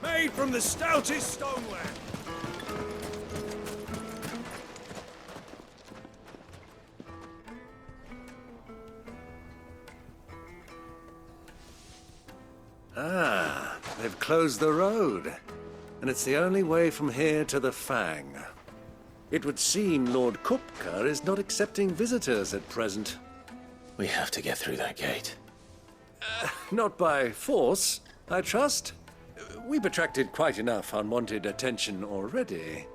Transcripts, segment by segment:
made from the stoutest stoneware. Ah, they've closed the road, and it's the only way from here to the Fang. It would seem Lord Kupka is not accepting visitors at present. We have to get through that gate. Not by force, I trust. We've attracted quite enough unwanted attention already.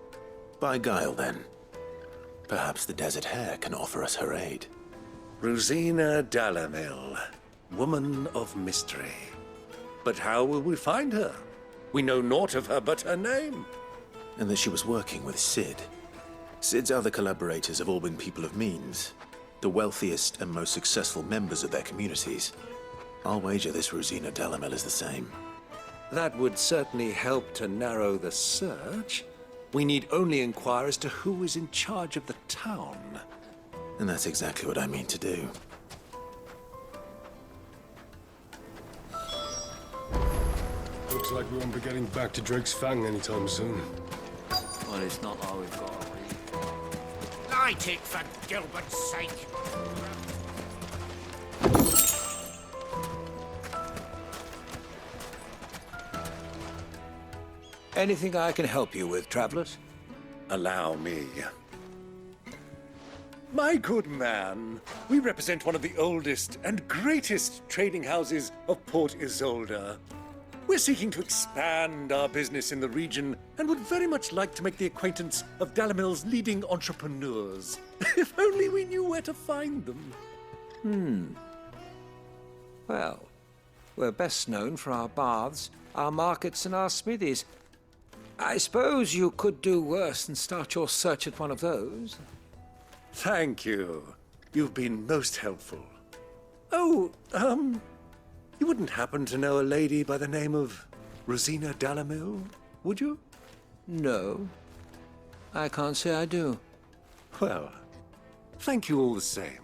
By guile, then. Perhaps the Desert Hare can offer us her aid. Rosina Dalamil, woman of mystery. But how will we find her? We know naught of her but her name. And that she was working with Sid. Sid's other collaborators have all been people of means, the wealthiest and most successful members of their communities. I'll wager this Rosina Dalamil is the same. That would certainly help to narrow the search. We need only inquire as to who is in charge of the town. And that's exactly what I mean to do. Looks like we won't be getting back to Drake's Fang anytime soon. Well, it's not like we've got to read. Light it for Gilbert's sake. Anything I can help you with, travelers? Allow me. My good man, we represent one of the oldest and greatest trading houses of Port Isolde. We're seeking to expand our business in the region and would very much like to make the acquaintance of Dalamil's leading entrepreneurs. If only we knew where to find them. Well, we're best known for our baths, our markets, and our smithies. I suppose you could do worse than start your search at one of those. Thank you. You've been most helpful. Oh, you wouldn't happen to know a lady by the name of Rosina Dalamil, would you? No, I can't say I do. Well, thank you all the same.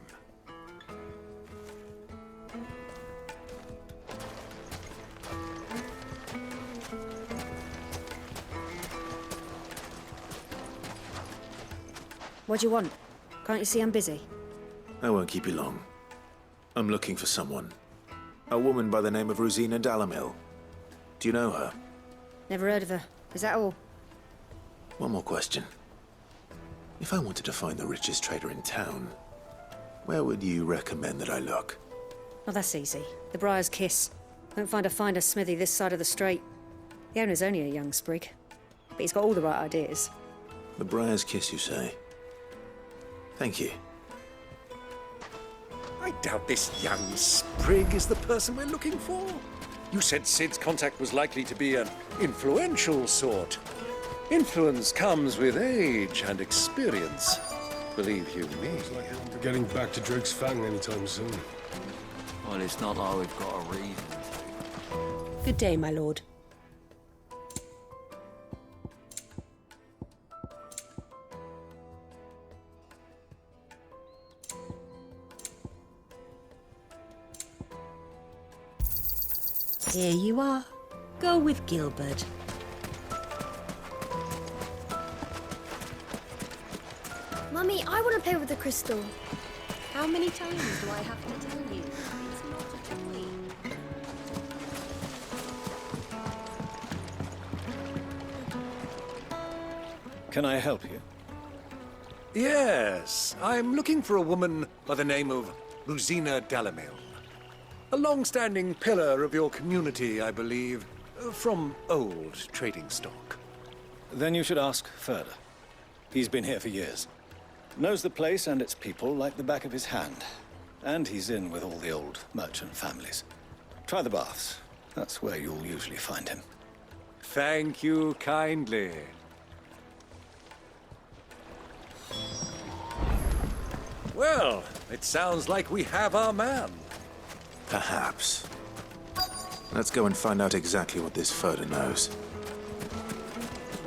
What do you want? Can't you see I'm busy? I won't keep you long. I'm looking for someone. A woman by the name of Rosina Dalamil. Do you know her? Never heard of her. Is that all? One more question. If I wanted to find the richest trader in town, where would you recommend that I look? Oh, that's easy. The Briar's Kiss. Won't find a finer smithy this side of the strait. The owner's only a young sprig, but he's got all the right ideas. The Briar's Kiss, you say? Thank you. I doubt this young sprig is the person we're looking for. You said Sid's contact was likely to be an influential sort. Influence comes with age and experience. Believe you me. Looks like we won't be getting back to Drake's Fang anytime soon. Well, it's not like we've got a reason to. Good day, my lord. Here you are. Go with Gilbert. Mummy, I want to play with the crystal. How many times do I have to tell you? It's not a toy. Can I help you? Yes, I'm looking for a woman by the name of Rosina Dalamil. A long-standing pillar of your community, I believe, from old trading stock. Then you should ask Further. He's been here for years. Knows the place and its people like the back of his hand. And he's in with all the old merchant families. Try the baths. That's where you'll usually find him. Thank you kindly. Well, it sounds like we have our man. Perhaps. Let's go and find out exactly what this Further knows.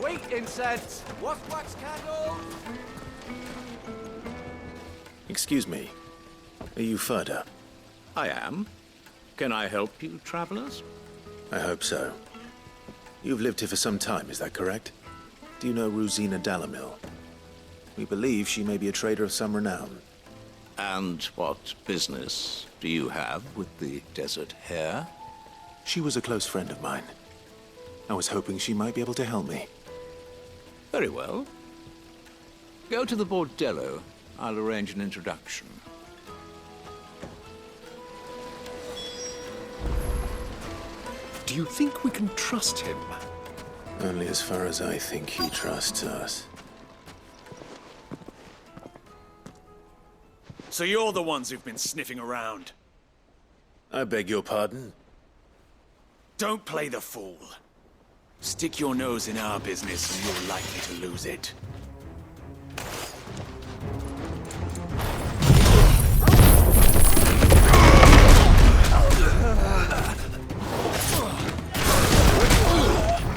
Wheat incense! What's wax candles? Excuse me. Are you Further? I am. Can I help you, travelers? I hope so. You've lived here for some time, is that correct? Do you know Rosina Dalamil? We believe she may be a trader of some renown. And what business do you have with the desert hare? She was a close friend of mine. I was hoping she might be able to help me. Very well. Go to the bordello. I'll arrange an introduction. Do you think we can trust him? Only as far as I think he trusts us. So you're the ones who've been sniffing around. I beg your pardon? Don't play the fool. Stick your nose in our business and you're likely to lose it.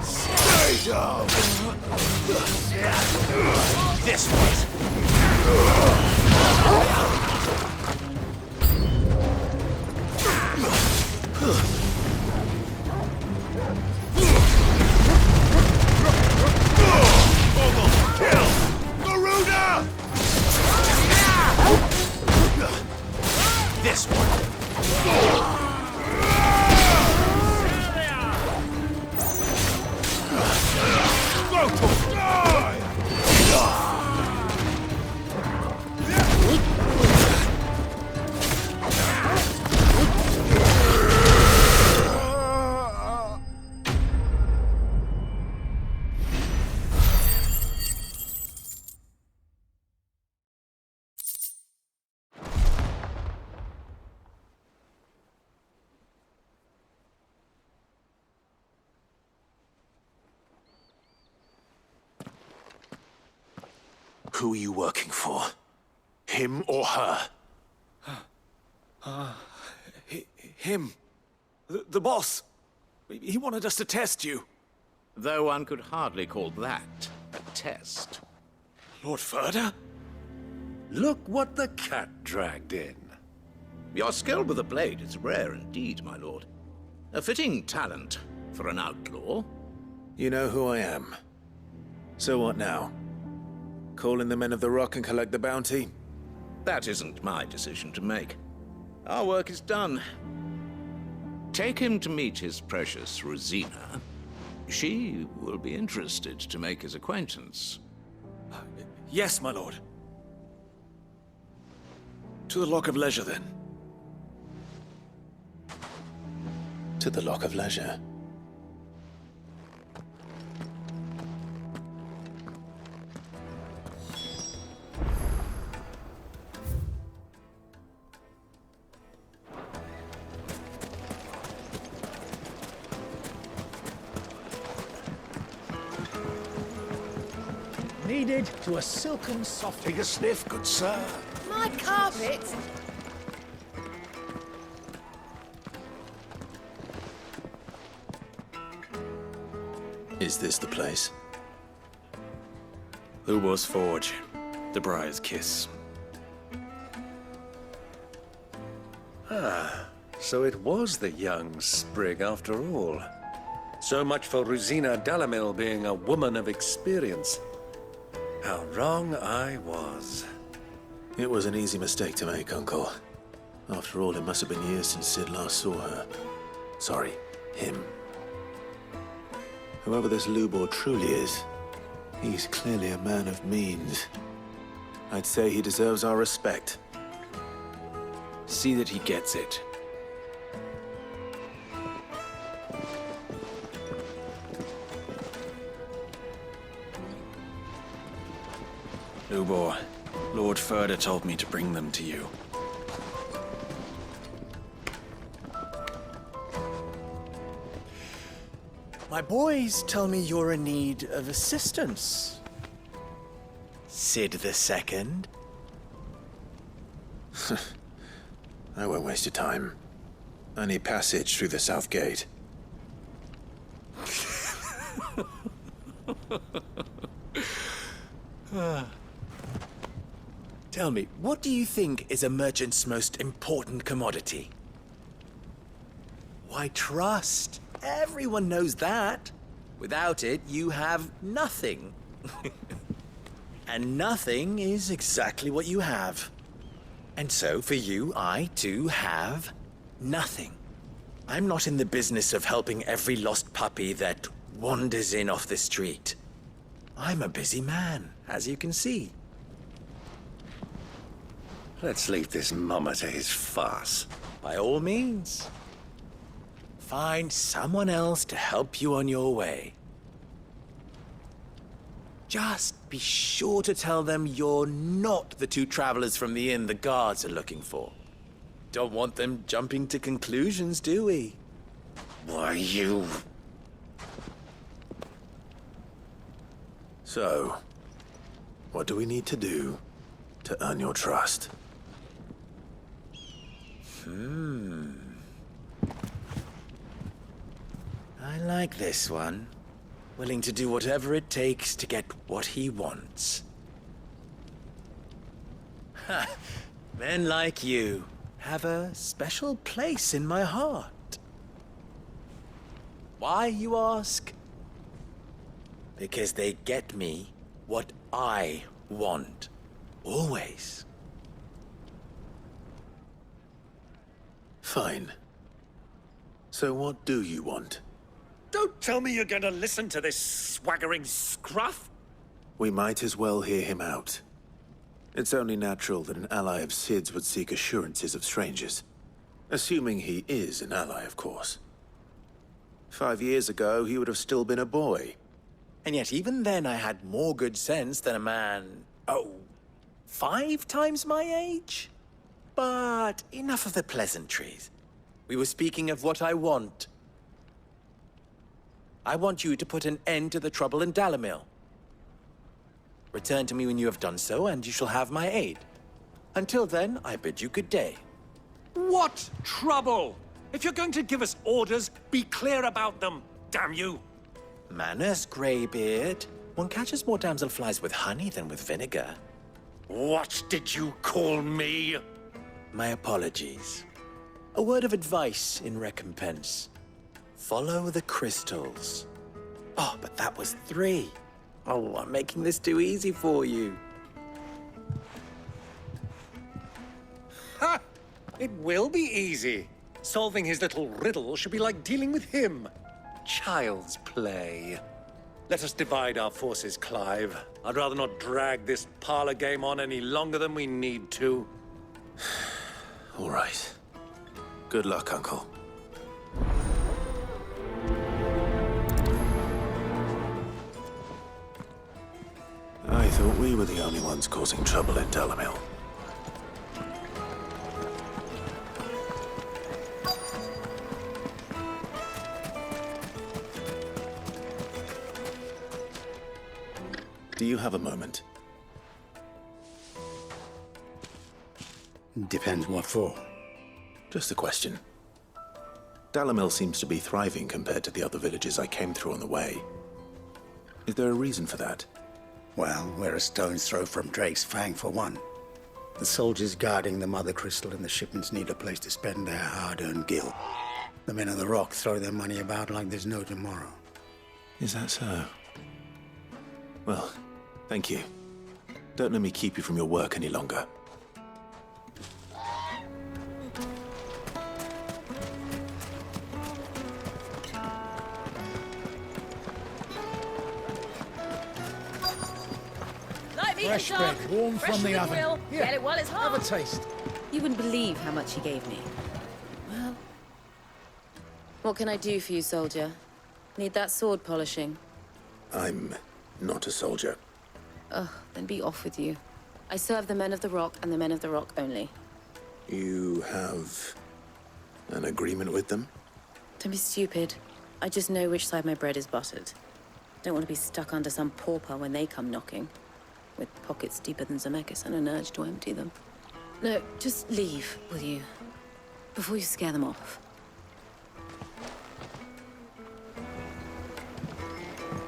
Stay down! This way! This one! Who are you working for? Him or her? Him. The boss. He wanted us to test you. Though one could hardly call that a test. Lord Ferda? Look what the cat dragged in. Your skill with a blade is rare indeed, my lord. A fitting talent for an outlaw. You know who I am. So what now? Call in the men of the Rock and collect the bounty? That isn't my decision to make. Our work is done. Take him to meet his precious Rosina. She will be interested to make his acquaintance. Yes, my lord. To the Lock of Leisure, then. To the Lock of Leisure. Needed to a silken soft. Take a sniff, good sir. My carpet! Is this the place? Lubo's Forge. The Briar's Kiss. So it was the young sprig after all. So much for Rosina Dalamil being a woman of experience. How wrong I was. It was an easy mistake to make, Uncle. After all, it must have been years since Sid last saw her. Sorry, him. Whoever this Lubor truly is, he's clearly a man of means. I'd say he deserves our respect. See that he gets it. Lubor, Lord Ferda told me to bring them to you. My boys tell me you're in need of assistance. Sid the Second. I won't waste your time. I need passage through the south gate. Tell me, what do you think is a merchant's most important commodity? Why, trust. Everyone knows that. Without it, you have nothing. And nothing is exactly what you have. And so, for you, I too have nothing. I'm not in the business of helping every lost puppy that wanders in off the street. I'm a busy man, as you can see. Let's leave this mummer to his farce. By all means. Find someone else to help you on your way. Just be sure to tell them you're not the two travelers from the inn the guards are looking for. Don't want them jumping to conclusions, do we? Why, you... So, what do we need to do to earn your trust? I like this one. Willing to do whatever it takes to get what he wants. Ha! Men like you have a special place in my heart. Why, you ask? Because they get me what I want. Always. Fine. So what do you want? Don't tell me you're going to listen to this swaggering scruff! We might as well hear him out. It's only natural that an ally of Sid's would seek assurances of strangers. Assuming he is an ally, of course. 5 years ago, he would have still been a boy. And yet even then I had more good sense than a man, 5 times my age? But enough of the pleasantries. We were speaking of what I want. I want you to put an end to the trouble in Dalamil. Return to me when you have done so, and you shall have my aid. Until then, I bid you good day. What trouble? If you're going to give us orders, be clear about them, damn you! Manners, Greybeard. One catches more damselflies with honey than with vinegar. What did you call me? My apologies. A word of advice in recompense. Follow the crystals. Oh, but that was 3. Oh, I'm making this too easy for you. Ha! It will be easy. Solving his little riddle should be like dealing with him. Child's play. Let us divide our forces, Clive. I'd rather not drag this parlor game on any longer than we need to. All right. Good luck, Uncle. I thought we were the only ones causing trouble in Dalamil. Do you have a moment? Depends what for. Just a question. Dalamil seems to be thriving compared to the other villages I came through on the way. Is there a reason for that? Well, we're a stone's throw from Drake's Fang, for one. The soldiers guarding the Mother Crystal and the shipments need a place to spend their hard-earned gil. The men of the Rock throw their money about like there's no tomorrow. Is that so? Well, thank you. Don't let me keep you from your work any longer. Fresh bread, warm from the oven. Here, get it while it's hot. Have a taste. You wouldn't believe how much he gave me. Well, what can I do for you, soldier? Need that sword polishing? I'm not a soldier. Ugh, then be off with you. I serve the men of the Rock and the men of the Rock only. You have an agreement with them? Don't be stupid. I just know which side my bread is buttered. Don't want to be stuck under some pauper when they come knocking. With pockets deeper than Zemeckis and an urge to empty them. No, just leave, will you? Before you scare them off.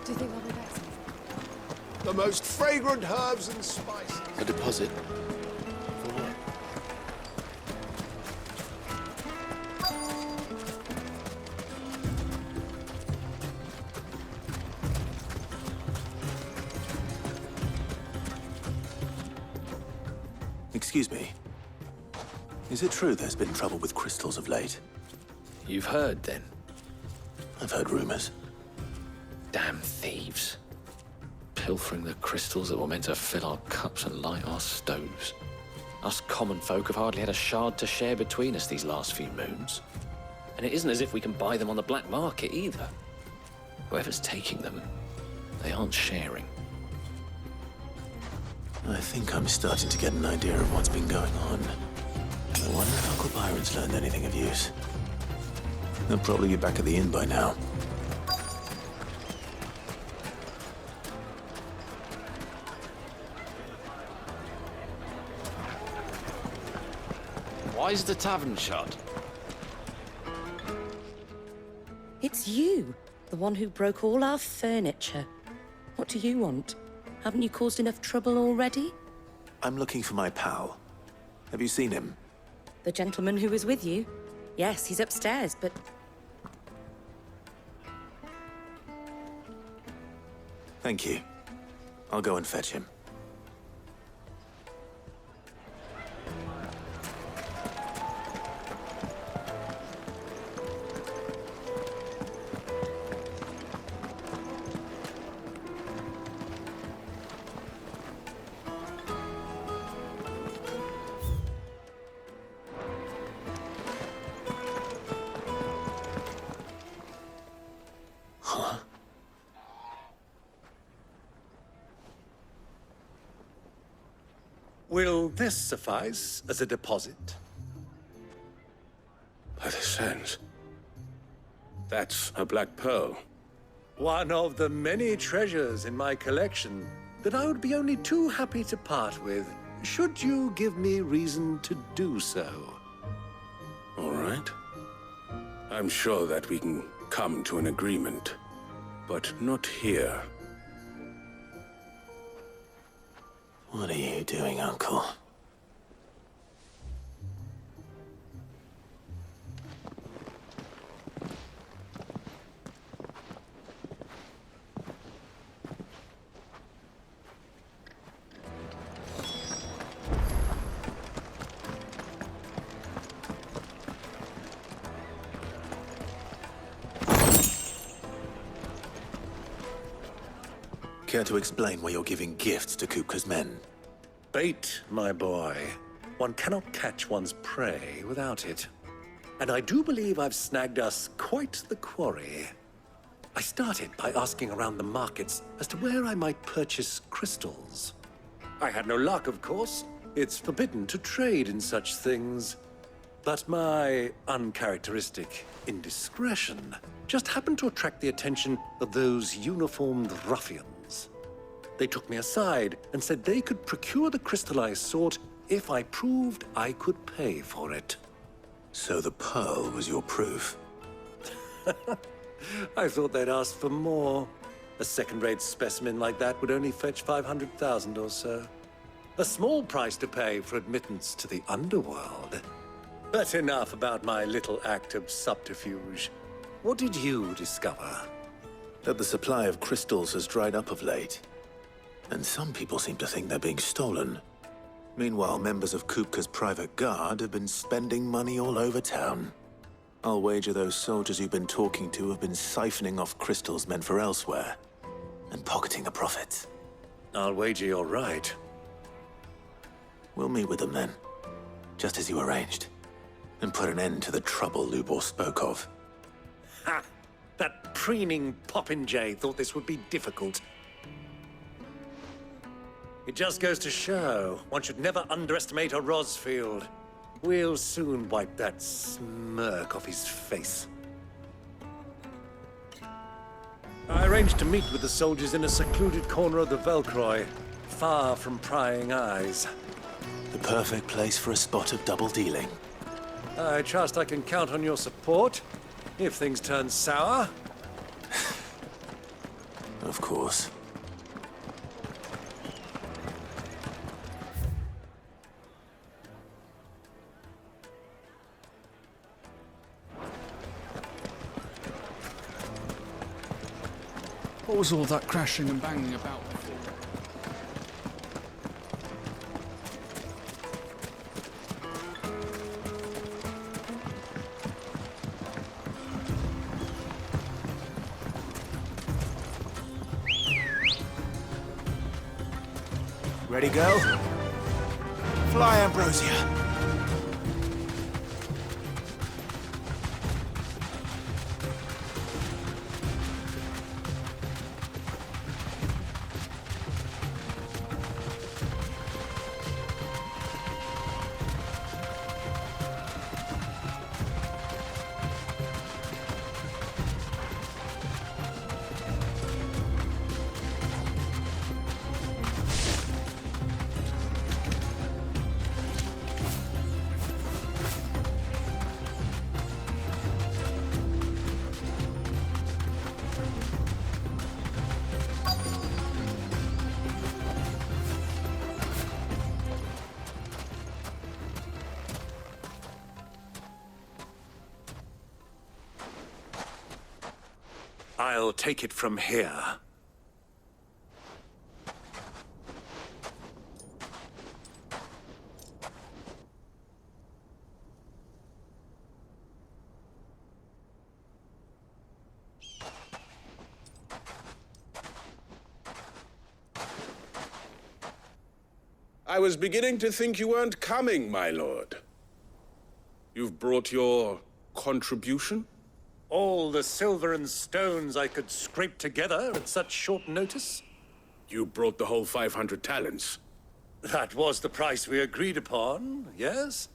Do you think I'll be back? The most fragrant herbs and spices. A deposit? For what? Excuse me. Is it true there's been trouble with crystals of late? You've heard, then? I've heard rumors. Damn thieves. Pilfering the crystals that were meant to fill our cups and light our stoves. Us common folk have hardly had a shard to share between us these last few moons. And it isn't as if we can buy them on the black market either. Whoever's taking them, they aren't sharing. I think I'm starting to get an idea of what's been going on. I wonder if Uncle Byron's learned anything of use. They'll probably be back at the inn by now. Why is the tavern shut? It's you, the one who broke all our furniture. What do you want? Haven't you caused enough trouble already? I'm looking for my pal. Have you seen him? The gentleman who was with you? Yes, he's upstairs, but... Thank you. I'll go and fetch him. Will this suffice as a deposit? By the sands. That's a black pearl. One of the many treasures in my collection that I would be only too happy to part with, should you give me reason to do so. All right. I'm sure that we can come to an agreement, but not here. What are you doing, Uncle? Care to explain why you're giving gifts to Kupka's men? Bait, my boy. One cannot catch one's prey without it. And I do believe I've snagged us quite the quarry. I started by asking around the markets as to where I might purchase crystals. I had no luck, of course. It's forbidden to trade in such things. But my uncharacteristic indiscretion just happened to attract the attention of those uniformed ruffians. They took me aside and said they could procure the crystal I sought if I proved I could pay for it. So the pearl was your proof? I thought they'd ask for more. A second-rate specimen like that would only fetch 500,000 or so. A small price to pay for admittance to the underworld. But enough about my little act of subterfuge. What did you discover? That the supply of crystals has dried up of late. And some people seem to think they're being stolen. Meanwhile, members of Kupka's private guard have been spending money all over town. I'll wager those soldiers you've been talking to have been siphoning off crystals meant for elsewhere, and pocketing the profits. I'll wager you're right. We'll meet with them then, just as you arranged, and put an end to the trouble Lubor spoke of. Ha! That preening popinjay thought this would be difficult. It just goes to show one should never underestimate a Rosfield. We'll soon wipe that smirk off his face. I arranged to meet with the soldiers in a secluded corner of the Velcroy, far from prying eyes. The perfect place for a spot of double dealing. I trust I can count on your support, if things turn sour. Of course. What was all that crashing and banging about before? Ready, go? Fly, Ambrosia. I'll take it from here. I was beginning to think you weren't coming, my lord. You've brought your contribution? All the silver and stones I could scrape together at such short notice? You brought the whole 500 talents. That was the price we agreed upon, yes?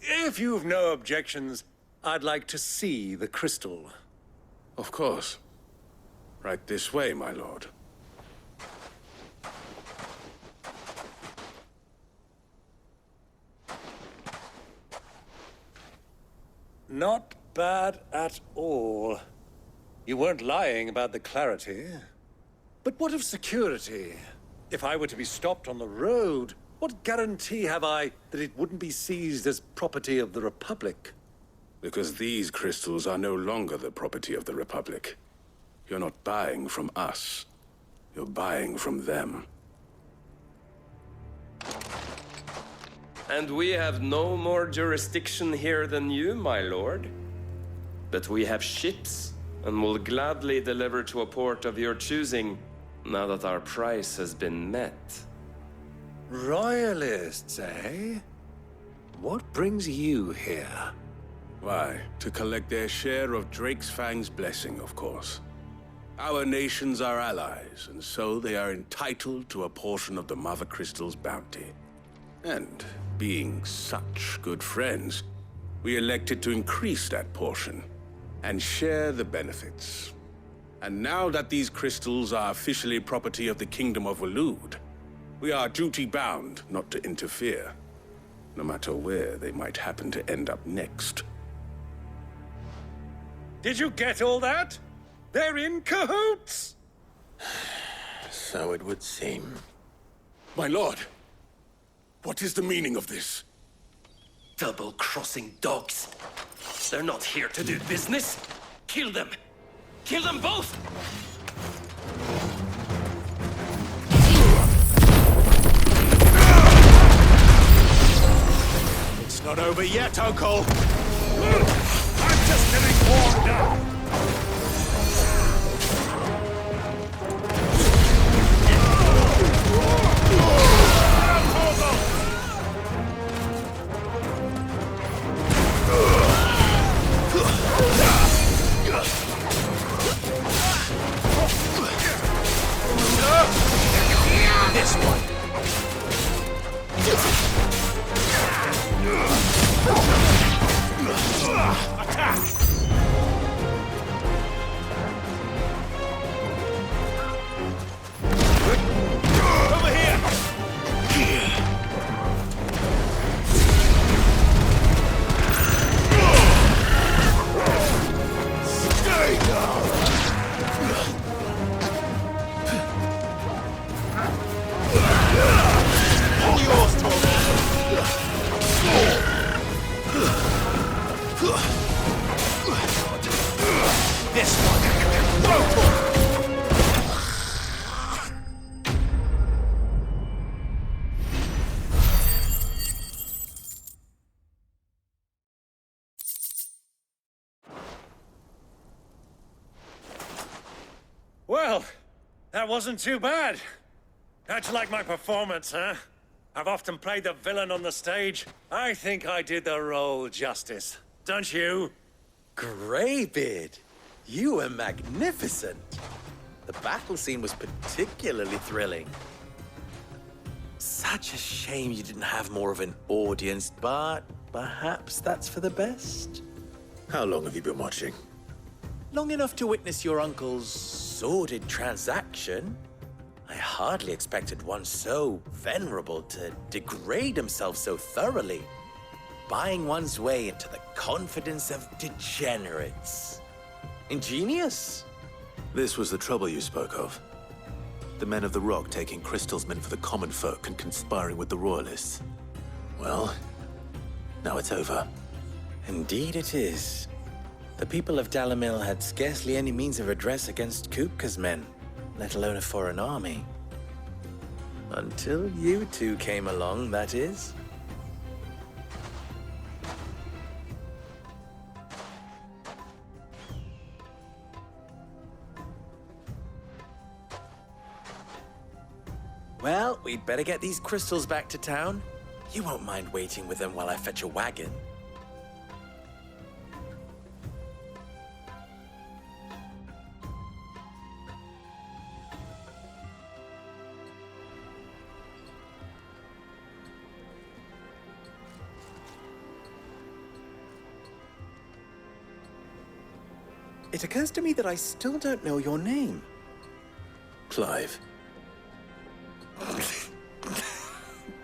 If you've no objections, I'd like to see the crystal. Of course. Right this way, my lord. Not bad at all. You weren't lying about the clarity. But what of security? If I were to be stopped on the road, what guarantee have I that it wouldn't be seized as property of the Republic? Because these crystals are no longer the property of the Republic. You're not buying from us. You're buying from them. And we have no more jurisdiction here than you, my lord. But we have ships, and will gladly deliver to a port of your choosing, now that our price has been met. Royalists, eh? What brings you here? Why, to collect their share of Drake's Fang's blessing, of course. Our nations are allies, and so they are entitled to a portion of the Mother Crystal's bounty. And, being such good friends, we elected to increase that portion and share the benefits. And now that these crystals are officially property of the Kingdom of Waloed, we are duty-bound not to interfere, no matter where they might happen to end up next. Did you get all that? They're in cahoots! So it would seem. My lord, what is the meaning of this? Double-crossing dogs. They're not here to do business. Kill them! Kill them both! It's not over yet, Uncle! I'm just getting warmed up! This one. Attack! Over here! Stay down! All yours, Tom! This one! Go Well, that wasn't too bad. How'd you like my performance, huh? I've often played the villain on the stage. I think I did the role justice. Don't you? Greybeard, you were magnificent. The battle scene was particularly thrilling. Such a shame you didn't have more of an audience, but perhaps that's for the best. How long have you been watching? Long enough to witness your uncle's sordid transaction. I hardly expected one so venerable to degrade himself so thoroughly, buying one's way into the confidence of degenerates. Ingenious. This was the trouble you spoke of. The men of the Rock taking crystals meant for the common folk and conspiring with the Royalists. Well, now it's over. Indeed it is. The people of Dalamil had scarcely any means of redress against Kupka's men, let alone a foreign army. Until you two came along, that is. Well, we'd better get these crystals back to town. You won't mind waiting with them while I fetch a wagon. It occurs to me that I still don't know your name. Clive.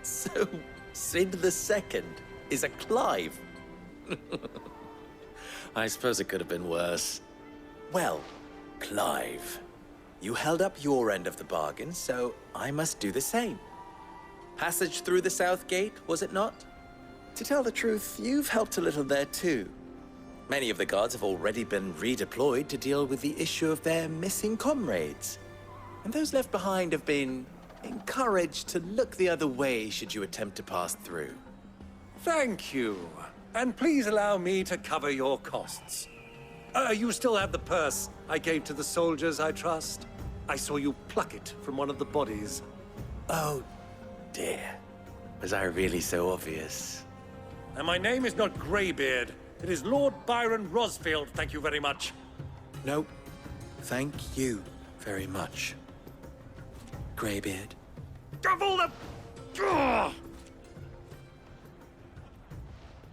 So, Sid the Second is a Clive. I suppose it could have been worse. Well, Clive, you held up your end of the bargain, so I must do the same. Passage through the South Gate, was it not? To tell the truth, you've helped a little there too. Many of the guards have already been redeployed to deal with the issue of their missing comrades. And those left behind have been encouraged to look the other way should you attempt to pass through. Thank you. And please allow me to cover your costs. You still have the purse I gave to the soldiers, I trust? I saw you pluck it from one of the bodies. Oh, dear. Was I really so obvious? And my name is not Greybeard. It is Lord Byron Rosfield, thank you very much. No, thank you very much, Greybeard. Of all the... Ugh!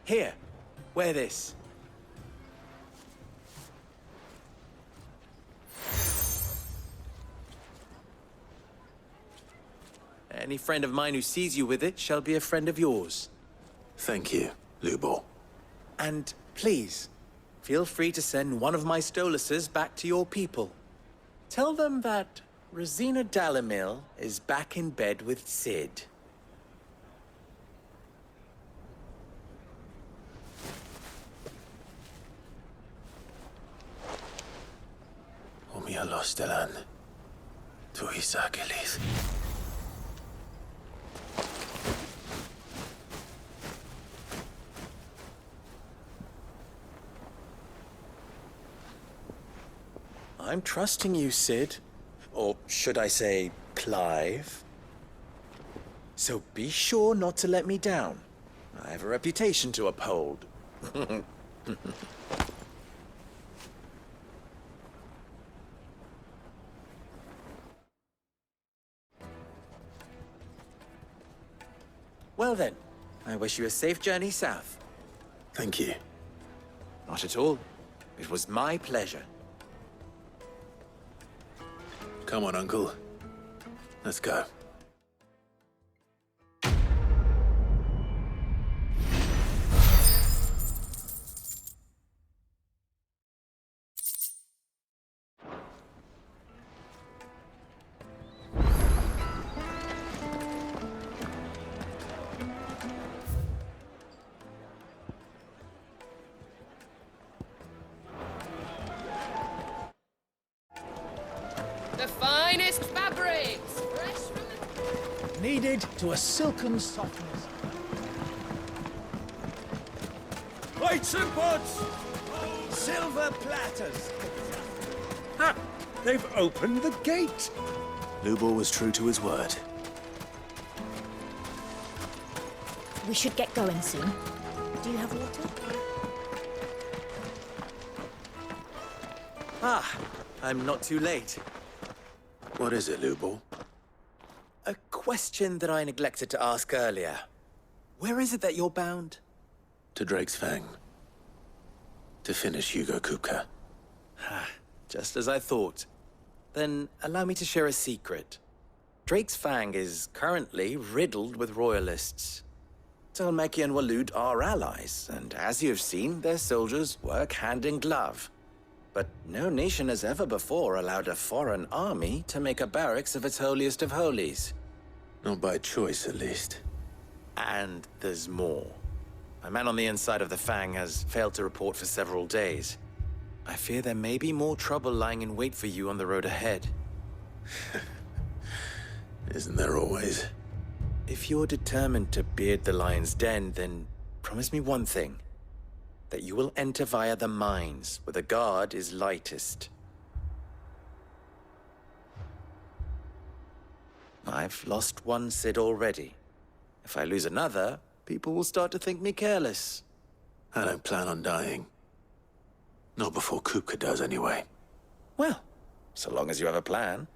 Here, wear this. Any friend of mine who sees you with it shall be a friend of yours. Thank you, Lubor. And please, feel free to send one of my Stoluses back to your people. Tell them that Rosina Dalamil is back in bed with Sid. Omia Lostelan. Tu Isakelis. I'm trusting you, Sid. Or should I say, Clive. So be sure not to let me down. I have a reputation to uphold. Well then, I wish you a safe journey south. Thank you. Not at all. It was my pleasure. Come on, Uncle. Let's go. The finest fabrics! Fresh from the... Kneaded to a silken softness. Plates and pots! Silver platters. Ha! They've opened the gate! Lubor was true to his word. We should get going soon. Do you have water? Ah, I'm not too late. What is it, Lubor? A question that I neglected to ask earlier. Where is it that you're bound? To Drake's Fang. To finish Hugo Kupka. Just as I thought. Then allow me to share a secret. Drake's Fang is currently riddled with royalists. Telmeki and Walud are allies, and as you have seen, their soldiers work hand in glove. But no nation has ever before allowed a foreign army to make a barracks of its holiest of holies. Not by choice, at least. And there's more. A man on the inside of the Fang has failed to report for several days. I fear there may be more trouble lying in wait for you on the road ahead. Isn't there always? If you're determined to beard the lion's den, then promise me one thing. That you will enter via the mines, where the guard is lightest. I've lost one Cid already. If I lose another, people will start to think me careless. I don't plan on dying. Not before Kupka does, anyway. Well, so long as you have a plan.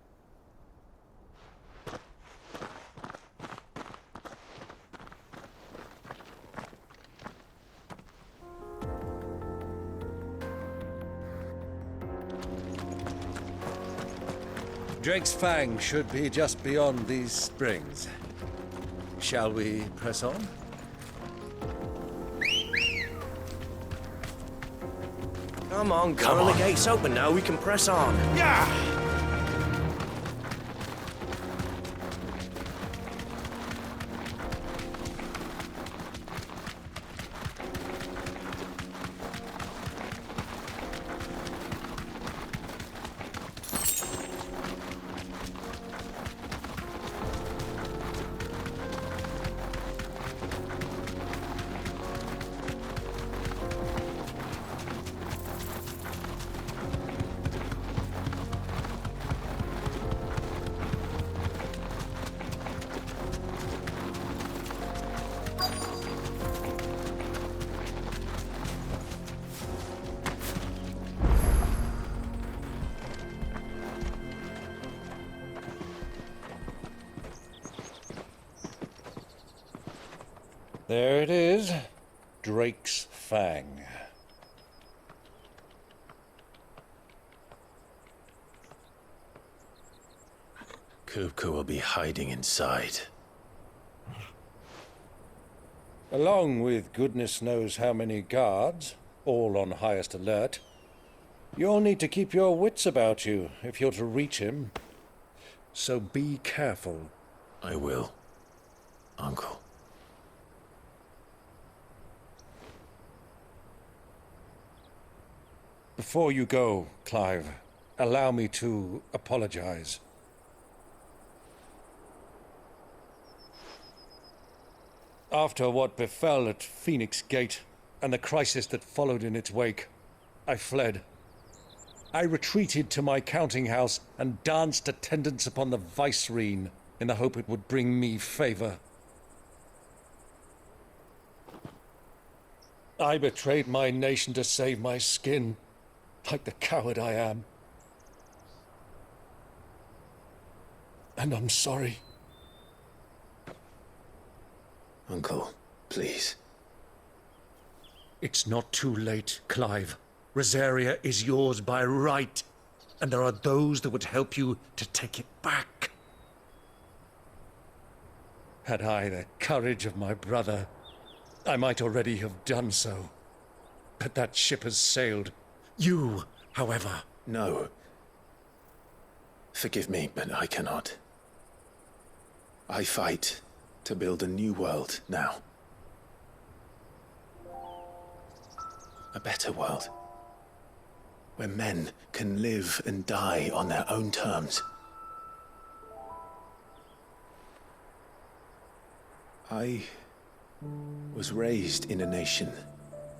Drake's Fang should be just beyond these springs. Shall we press on? Come on, Colonel. The gate's open now. We can press on. Yeah! There it is, Drake's Fang. Kupka will be hiding inside. Along with goodness knows how many guards, all on highest alert. You'll need to keep your wits about you if you're to reach him. So be careful. I will, Uncle. Before you go, Clive, allow me to apologize. After what befell at Phoenix Gate and the crisis that followed in its wake, I fled. I retreated to my counting house and danced attendance upon the vicereine in the hope it would bring me favor. I betrayed my nation to save my skin, like the coward I am. And I'm sorry. Uncle, please. It's not too late, Clive. Rosaria is yours by right, and there are those that would help you to take it back. Had I the courage of my brother, I might already have done so. But that ship has sailed. You, however... No. Forgive me, but I cannot. I fight to build a new world now. A better world. Where men can live and die on their own terms. I was raised in a nation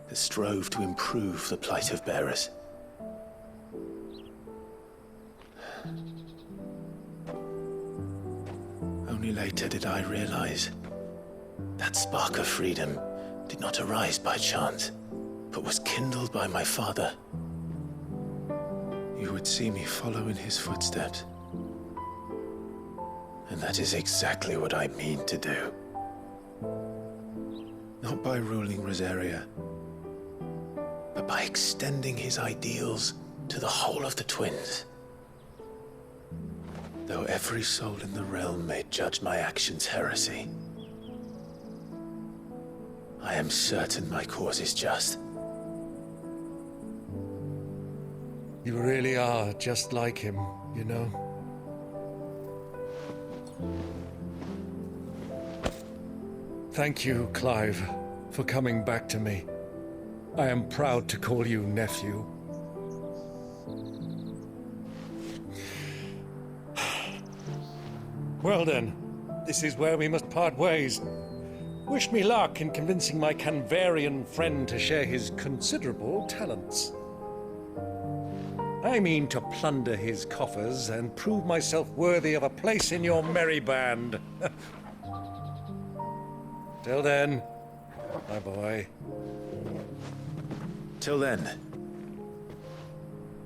that strove to improve the plight of bearers. Only later did I realize That spark of freedom did not arise by chance, but was kindled by my father. You would see me follow in his footsteps. And that is exactly what I mean to do. Not by ruling Rosaria, but by extending his ideals to the whole of the twins. Though every soul in the realm may judge my actions heresy, I am certain my cause is just. You really are just like him, you know? Thank you, Clive, for coming back to me. I am proud to call you nephew. Well then, this is where we must part ways. Wish me luck in convincing my Canvarian friend to share his considerable talents. I mean to plunder his coffers and prove myself worthy of a place in your merry band. Till then, my boy. Till then,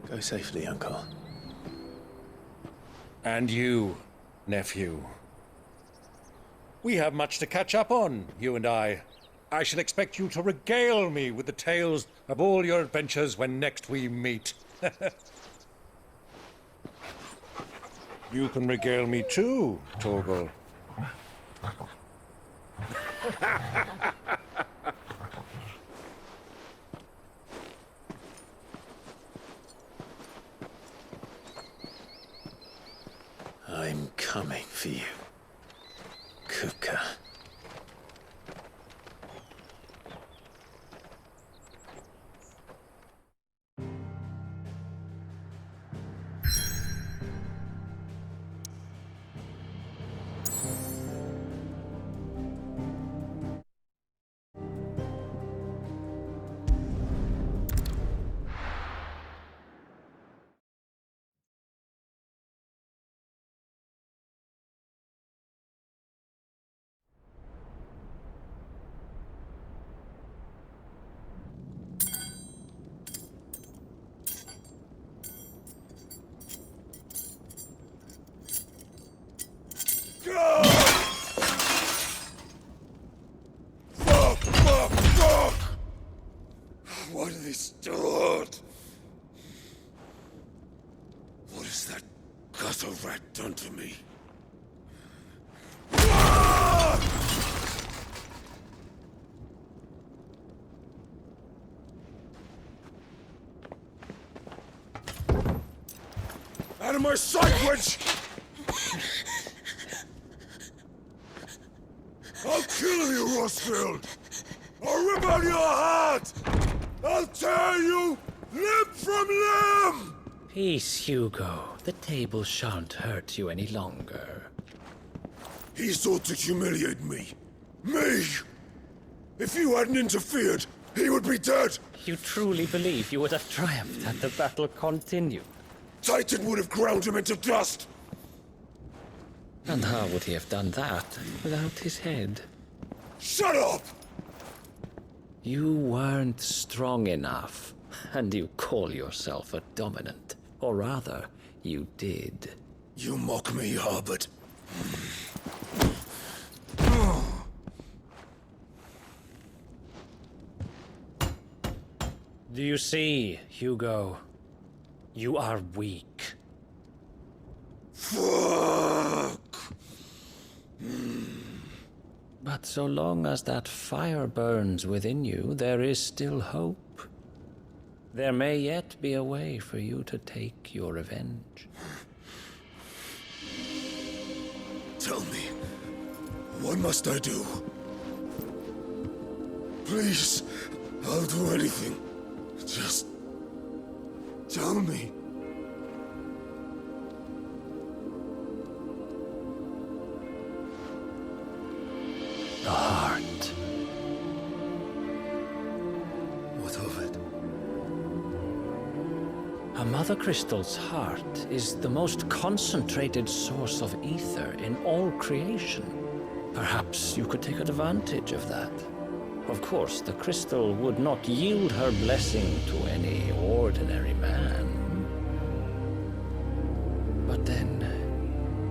go safely, Uncle. And you, nephew. We have much to catch up on, you and I. I shall expect you to regale me with the tales of all your adventures when next we meet. You can regale me too, Torgal. I'm coming for you, Kuka. Fuck! Why do they start? What has that gutter rat done to me? Out of my sight, witch! I'll kill you, Rosfield! I'll rip out your heart! I'll tear you limb from limb! Peace, Hugo. The table shan't hurt you any longer. He sought to humiliate me. Me! If you hadn't interfered, he would be dead! You truly believe you would have triumphed had the battle continued? Titan would have ground him into dust! And how would he have done that without his head? Shut up! You weren't strong enough, and you call yourself a dominant. Or rather, you did. You mock me, Harbert. Do you see, Hugo? You are weak. Fuck! But so long as that fire burns within you, there is still hope. There may yet be a way for you to take your revenge. Tell me, what must I do? Please, I'll do anything. Just tell me. The heart. What of it? A mother crystal's heart is the most concentrated source of ether in all creation. Perhaps you could take advantage of that. Of course, the crystal would not yield her blessing to any ordinary man. But then,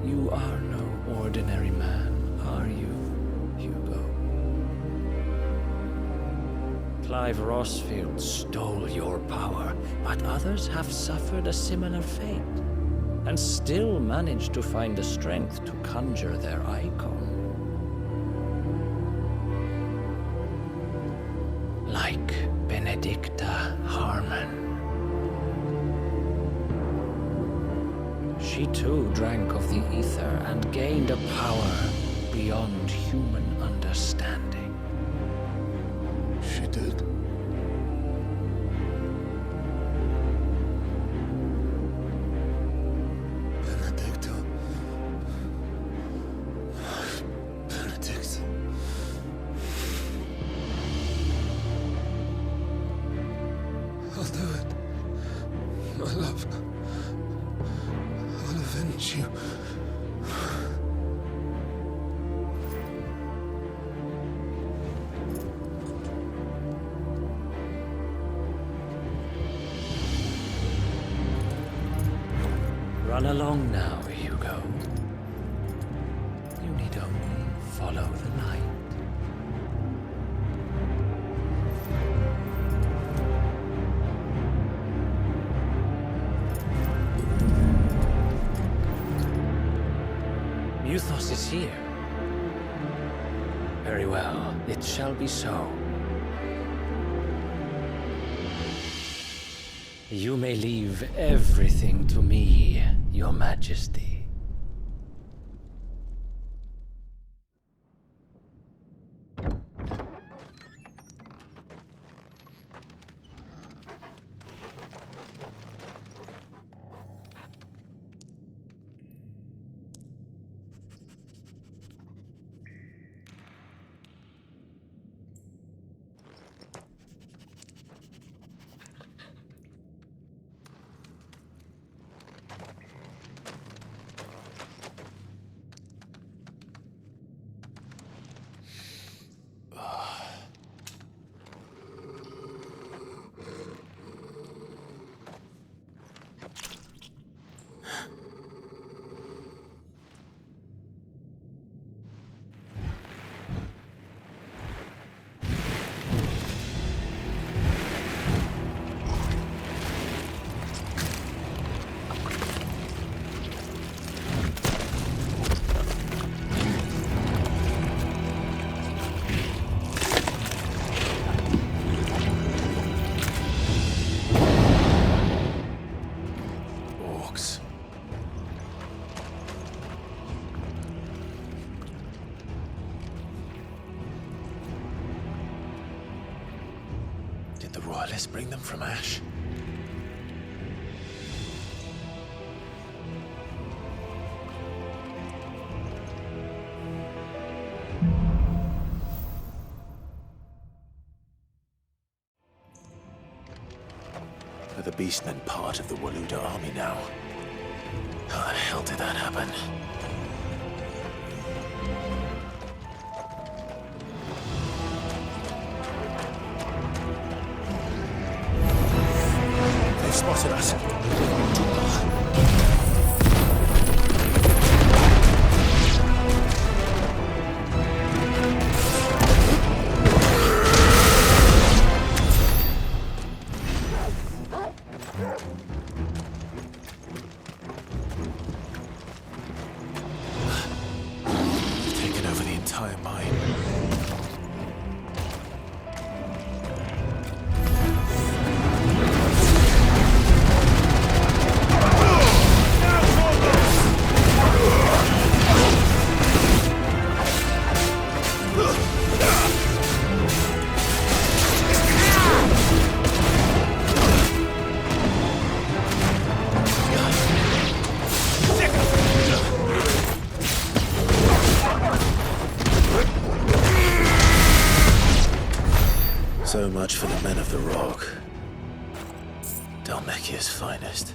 you are no ordinary man, are you, Hugo? Clive Rossfield stole your power, but others have suffered a similar fate, and still managed to find the strength to conjure their icon. Like Benedicta Harmon. She too drank of the ether and gained a power beyond human understanding. She did. Benedicta. Benedict. I'll do it. My love. I'll avenge you. Run along now, Hugo. You need only follow the light. Muthos is here. Very well, it shall be so. You may leave everything to me, Your Majesty. Did the royalists bring them from Ash? Are the beastmen part of the Waluda army now? How the hell did that happen? They've spotted us. Taken over the entire mine. So much for the men of the Rock. Dalmekia's finest.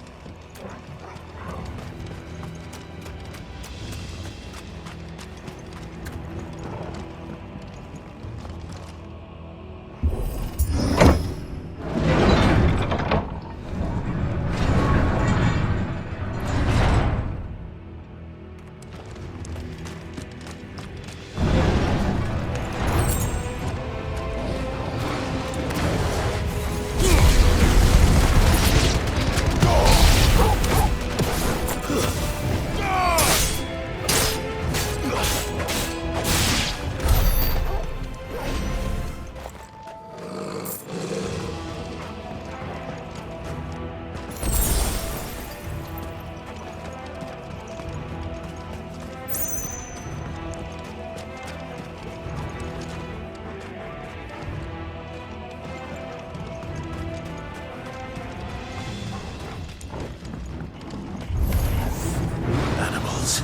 Animals.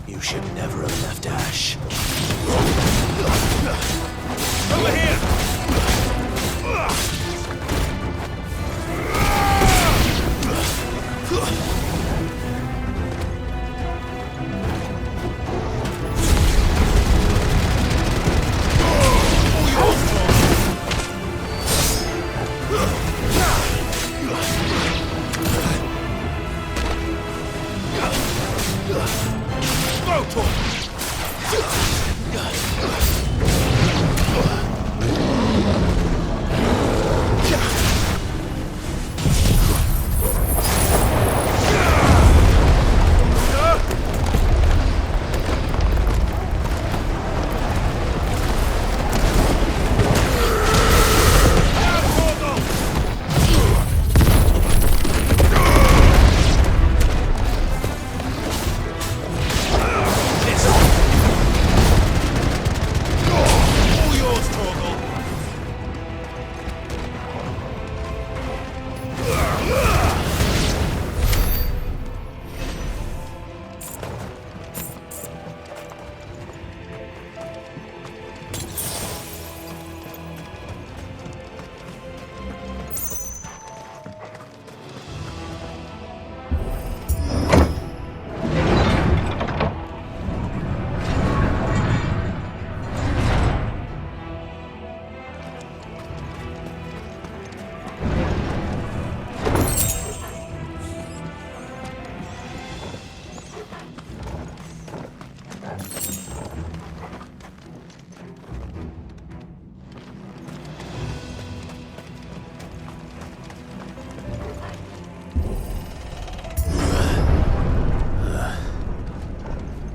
You should never have left Ash. Over here!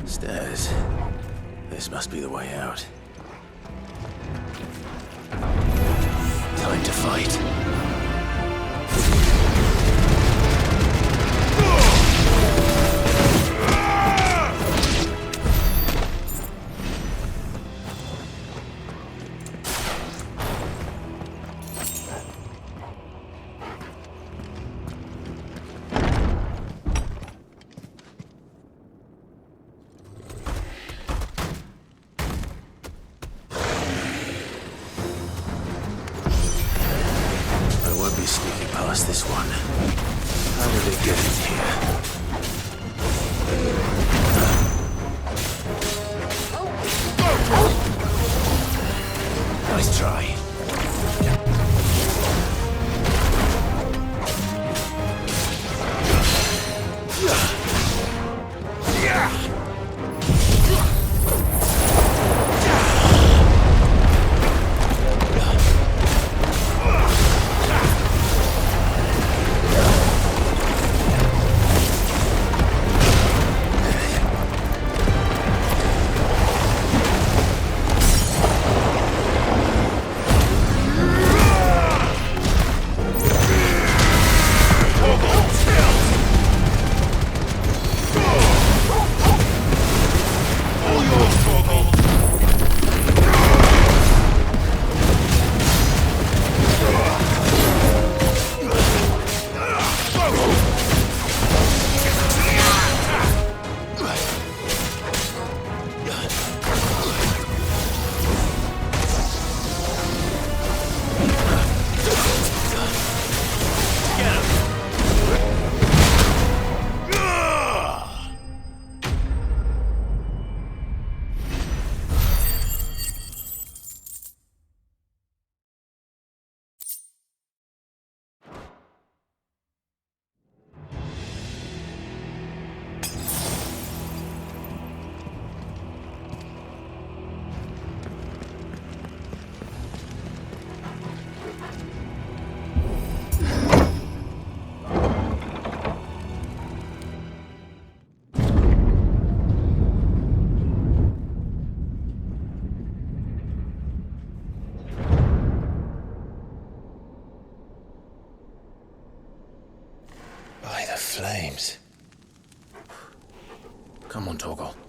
Stairs. This must be the way out. Time to fight. Come on, Torgal.